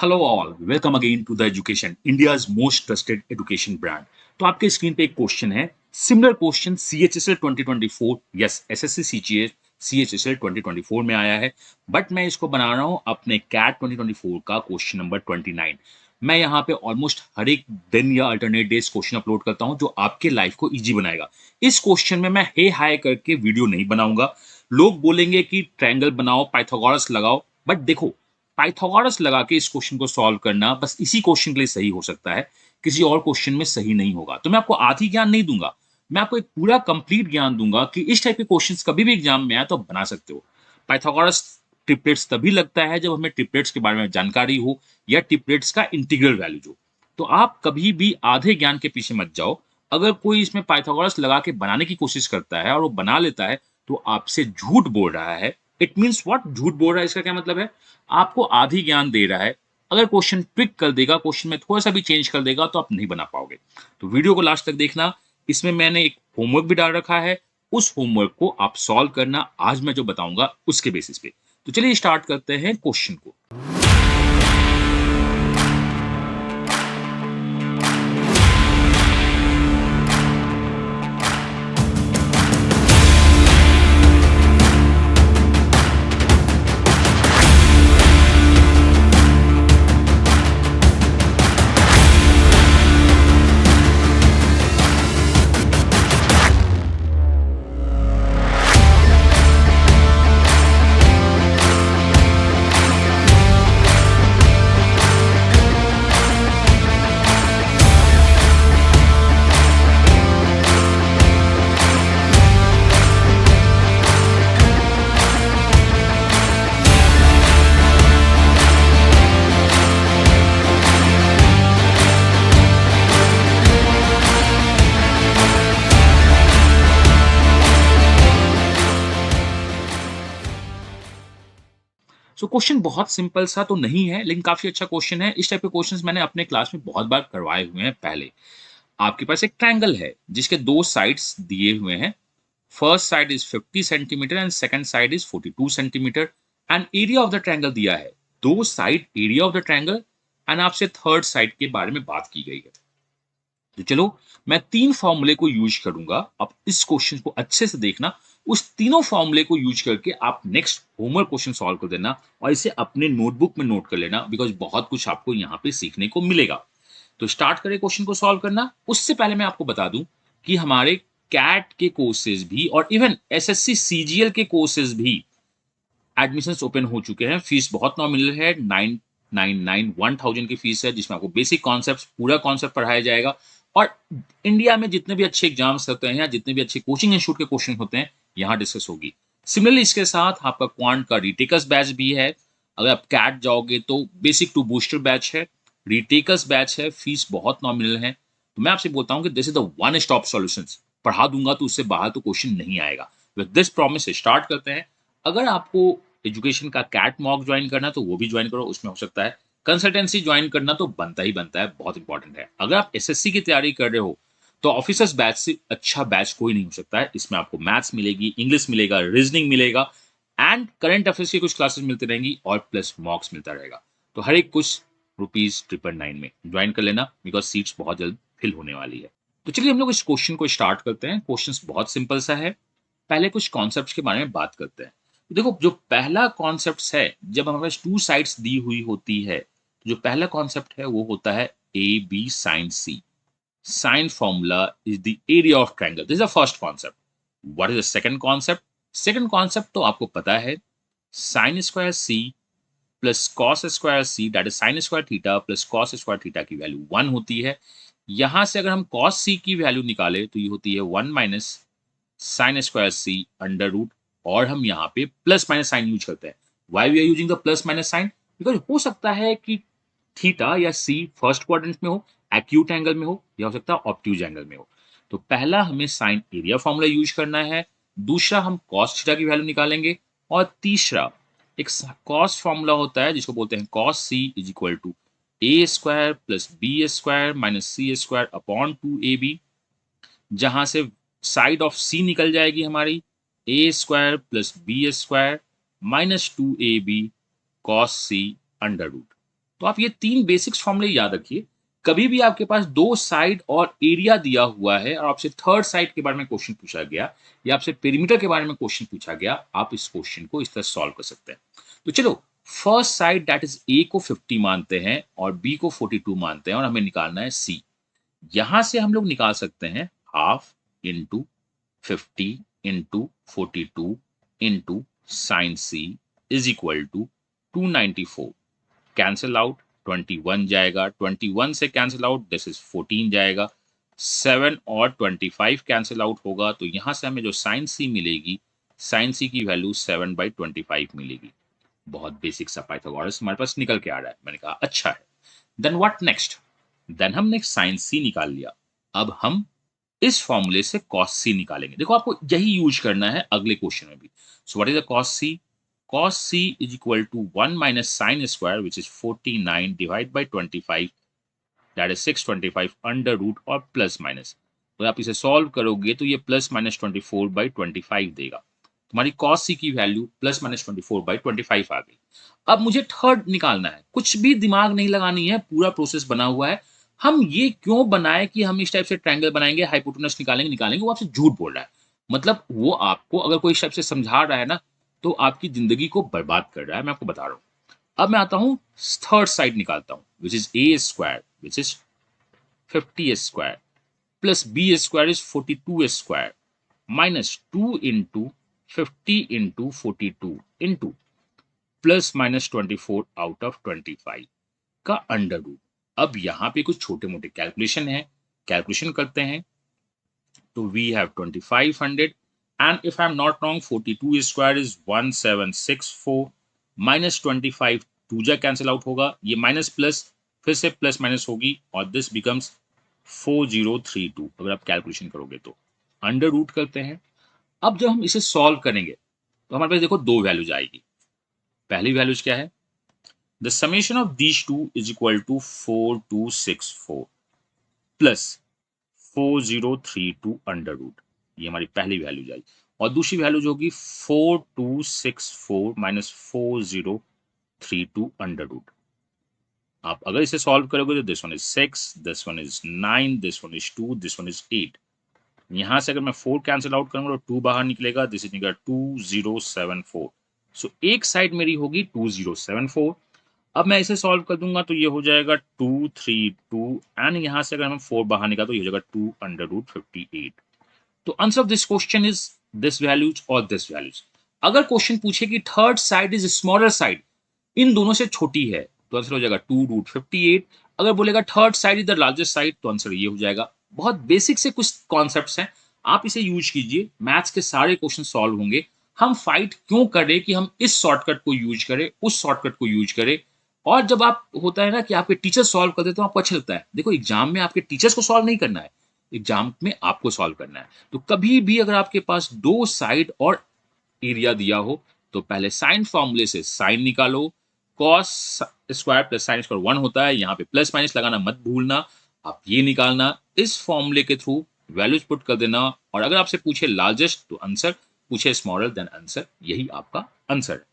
Hello all, welcome again to the education, India's most trusted education brand. तो आपके screen पे एक question है, similar question CHSL 2024, yes SSC CGL CHSL 2024 में आया है, बट मैं इसको बना रहा हूं अपने कैट 2024 का क्वेश्चन नंबर 29। मैं यहाँ पे ऑलमोस्ट हर एक दिन या अल्टरनेट डेज क्वेश्चन अपलोड करता हूँ जो आपके लाइफ को इजी बनाएगा। इस क्वेश्चन में मैं हे हाय करके वीडियो नहीं बनाऊंगा। लोग बोलेंगे कि ट्रायंगल बनाओ, पाइथागोरस लगाओ, बट देखो, पाइथागोरस लगा के इस क्वेश्चन को सॉल्व करना बस इसी क्वेश्चन के लिए सही हो सकता है, किसी और क्वेश्चन में सही नहीं होगा। तो मैं आपको आधी ज्ञान नहीं दूंगा, मैं आपको एक पूरा कंप्लीट ज्ञान दूंगा कि इस टाइप के क्वेश्चंस कभी भी एग्जाम में आए तो आप बना सकते हो। पाइथागोरस ट्रिपलेट्स तभी लगता है जब हमें ट्रिपलेट्स के बारे में जानकारी हो या ट्रिपलेट्स का इंटीग्रल वैल्यू हो। तो आप कभी भी आधे ज्ञान के पीछे मत जाओ। अगर कोई इसमें पाइथागोरस लगा के बनाने की कोशिश करता है और वो बना लेता है तो आपसे झूठ बोल रहा है। It means what? झूठ बोल रहा है, इसका क्या मतलब है? आपको आधी ज्ञान दे रहा है। अगर क्वेश्चन ट्विक कर देगा, क्वेश्चन में थोड़ा सा भी चेंज कर देगा तो आप नहीं बना पाओगे। तो वीडियो को लास्ट तक देखना, इसमें मैंने एक होमवर्क भी डाल रखा है, उस होमवर्क को आप सॉल्व करना आज मैं जो बताऊंगा उसके बेसिस पे। तो चलिए स्टार्ट करते हैं क्वेश्चन को। सो क्वेश्चन बहुत सिंपल सा तो नहीं है, लेकिन काफी अच्छा क्वेश्चन है। इस टाइप के क्वेश्चंस मैंने अपने क्लास में बहुत बार करवाए हुए हैं पहले। आपके पास एक ट्रायंगल है जिसके दो साइड्स दिए हुए हैं। First side is 50 centimetre and second side is 42 centimetre and area of the triangle दिया है। दो side area of the triangle and आपसे थर्ड साइड के बारे में बात की गई है। तो चलो, मैं तीन फॉर्मूले को यूज करूंगा। आप इस क्वेश्चन को अच्छे से देखना, उस तीनों फॉर्मूले को यूज करके आप नेक्स्ट होमवर्क क्वेश्चन सॉल्व कर देना और इसे अपने नोटबुक में नोट कर लेना, बिकॉज बहुत कुछ आपको यहाँ पे सीखने को मिलेगा। तो स्टार्ट करें क्वेश्चन को सॉल्व करना। उससे पहले मैं आपको बता दूं कि हमारे कैट के कोर्सेज भी और इवन एसएससी सीजीएल के कोर्सेज भी एडमिशन ओपन हो चुके हैं। फीस बहुत नॉमिनल है, 999 1000 की फीस है, जिसमें आपको बेसिक कॉन्सेप्ट, पूरा कॉन्सेप्ट पढ़ाया जाएगा। और इंडिया में जितने भी अच्छे एग्जाम्स होते हैं या जितने भी अच्छे कोचिंग इंस्टीट्यूट के क्वेश्चन होते हैं यहाँ डिस्कस होगी। सिमिलरली इसके साथ आपका क्वांट का रिटेकर्स बैच भी है। अगर आप कैट जाओगे तो बेसिक टू बूस्टर बैच है, रिटेकर्स बैच है, फीस बहुत नॉमिनल है। तो मैं आपसे बोलता हूँ कि this is the one stop solution. पढ़ा दूंगा तो उससे बाहर तो क्वेश्चन नहीं आएगा। विद दिस प्रॉमिस स्टार्ट करते हैं। अगर आपको एजुकेशन का कैट मॉक ज्वाइन करना तो वो भी ज्वाइन करो, उसमें हो सकता है कंसल्टेंसी ज्वाइन करना तो बनता ही बनता है, बहुत इंपॉर्टेंट है। अगर आप एसएससी की तैयारी कर रहे हो तो ऑफिसर्स बैच से अच्छा बैच कोई नहीं हो सकता है। इसमें आपको मैथ्स मिलेगी, इंग्लिश मिलेगा, रीजनिंग मिलेगा एंड करंट अफेयर्स की कुछ क्लासेस मिलती रहेंगी और प्लस मॉक्स मिलता रहेगा। तो हर एक कुछ ₹999 में ज्वाइन कर लेना, बिकॉज सीट्स बहुत जल्द फिल होने वाली है। तो चलिए हम लोग इस क्वेश्चन को स्टार्ट करते हैं। क्वेश्चन बहुत सिंपल सा है। पहले कुछ कॉन्सेप्ट्स के बारे में बात करते हैं। तो देखो, जो पहला कॉन्सेप्ट है, जब हमारे पास टू साइड्स दी हुई होती है तो जो पहला कॉन्सेप्ट है वो होता है A B sine C. Sine formula is the area of triangle, this is the first concept. What is the second concept? Second concept तो आपको पता है, sine square C plus cos square C, that is sine square theta plus cos square theta की value 1 होती है। यहां से अगर हम कॉस सी की वैल्यू निकाले तो ये होती है 1 माइनस साइन स्क्वायर सी अंडर रूट, और हम यहाँ पे प्लस माइनस साइन यूज करते हैं। Why we are using the plus minus sign? Because हो सकता है कि थीटा या सी फर्स्ट क्वाड्रेंट में हो, एक्यूट एंगल में हो, या हो सकता है ऑब्ट्यूज एंगल में हो। तो पहला हमें साइन एरिया फॉर्मूला यूज करना है, दूसरा हम कॉस थीटा की वैल्यू निकालेंगे, और तीसरा एक कॉस फॉर्मूला होता है जिसको बोलते हैं cos C is equal to a square plus B square minus c square upon 2ab, जहां से साइड ऑफ सी निकल जाएगी हमारी a square plus B square minus 2ab cos C under root. तो आप ये 3 बेसिक्स फॉर्मूले याद रखिए। कभी भी आपके पास 2 साइड और एरिया दिया हुआ है और आपसे थर्ड साइड के बारे में क्वेश्चन पूछा गया या आपसे पेरीमीटर के बारे में क्वेश्चन पूछा गया, आप इस क्वेश्चन को इस तरह सॉल्व कर सकते हैं। तो चलो, first side that is a को 50 मानते हैं और बी को 42 मानते हैं और हमें निकालना है सी। यहां से हम लोग निकाल सकते हैं half into 50 into 42 into sine C is equal to 294। Cancel out, 21 जाएगा, 21 से कैंसिल आउट दिस इज 14 जाएगा, 7 और 25 कैंसिल आउट होगा, तो यहां से हमें जो साइन सी मिलेगी, साइन सी की वैल्यू 7/25 मिलेगी। बहुत बेसिक सा पाइथागोरस हमारे पास निकल के आ रहा है। मैंने कहा अच्छा है। Then what next? देन हमने साइन सी निकाल लिया। अब हम इस फॉर्मूले से cos c निकालेंगे। देखो, आपको यही यूज करना है अगले क्वेश्चन में भी। So what is the cos c? Cos c is equal to 1 minus sin square, which is 49 divided by 25, that is 625 under root और प्लस माइनस। तो आप इसे सॉल्व करोगे तो ये प्लस माइनस 24/25 देगा। तुम्हारी cos c की वैल्यू प्लस माइनस 24/25 आ गई। अब मुझे थर्ड निकालना है। कुछ भी दिमाग नहीं लगानी है, पूरा प्रोसेस बना हुआ है। हम ये क्यों बनाए कि हम इस टाइप से ट्रायंगल बनाएंगे, हाइपोटेनस निकालेंगे निकालेंगे, वो आपसे झूठ बोल रहा है। मतलब वो आपको अगर कोई इस टाइप से समझा रहा है ना, तो आपकी जिंदगी को बर्बाद कर रहा है, मैं आपको बता रहा हूँ। अब मैं आता हूँ थर्ड साइड निकालता हूँ, which is A square which is 50 square plus B square is 42 square minus 2 into 50 into 42 into plus minus 24 out of 25 का अंडर रूट। अब यहाँ पे कुछ छोटे मोटे कैलकुलेशन है, कैलकुलेशन करते हैं। तो we have 2500 and if I am not wrong 42 square is 1764 minus 25 to जा कैंसिल आउट होगा, ये माइनस प्लस फिर से प्लस माइनस होगी और दिस बिकम्स 4032 अगर आप कैलकुलेशन करोगे तो। अंडर रूट करते हैं। अब जब हम इसे सॉल्व करेंगे तो हमारे पास देखो दो वैल्यूज आएगी। पहली वैल्यूज क्या है? The summation of these two is equal to 4264 plus 4032 under root. ये हमारी पहली वैल्यू जाएगी और दूसरी वैल्यू जो होगी 4264 माइनस 4032 अंडर रूट। आप अगर इसे सॉल्व करोगे तो this one is 6, this one is 9, this one is 2, this one is 8। यहां से अगर मैं 4 कैंसिल आउट करूंगा तो 2 बाहर निकलेगा, दिस इज निकलेगा 2074। सो एक साइड मेरी होगी 2074। अब मैं इसे सॉल्व कर दूंगा तो ये हो जाएगा 232 एंड यहाँ से अगर हम 4 बाहर निकाल तो ये हो जाएगा 2 अंडर रूट 58। तो answer of this question is this values और दिस वैल्यूज। अगर क्वेश्चन पूछे कि third side is smaller side, इन दोनों से छोटी है, तो आंसर हो जाएगा 2 रूट 58। अगर बोलेगा third side is the largest side, तो आंसर ये हो जाएगा। बहुत बेसिक से कुछ कॉन्सेप्ट्स हैं, आप इसे यूज कीजिए, मैथ्स के सारे क्वेश्चन सॉल्व होंगे। हम फाइट क्यों करें कि हम इस शॉर्टकट को यूज करें, उस शॉर्टकट को यूज करें। और जब आप होता है ना कि आपके टीचर सॉल्व कर देते तो आपको अच्छा लगता है। देखो, एग्जाम में आपके टीचर्स को सॉल्व नहीं करना है, एग्जाम में आपको सॉल्व करना है। तो कभी भी अगर आपके पास दो साइड और एरिया दिया हो तो पहले साइन फॉर्मूले से साइन निकालो। Cos square plus sine square 1 होता है, यहाँ पे प्लस माइनस लगाना मत भूलना। आप ये निकालना, इस फॉर्मूले के थ्रू वैल्यूज पुट कर देना और अगर आपसे पूछे लार्जेस्ट तो आंसर, पूछे स्मॉलर देन आंसर, यही आपका आंसर है।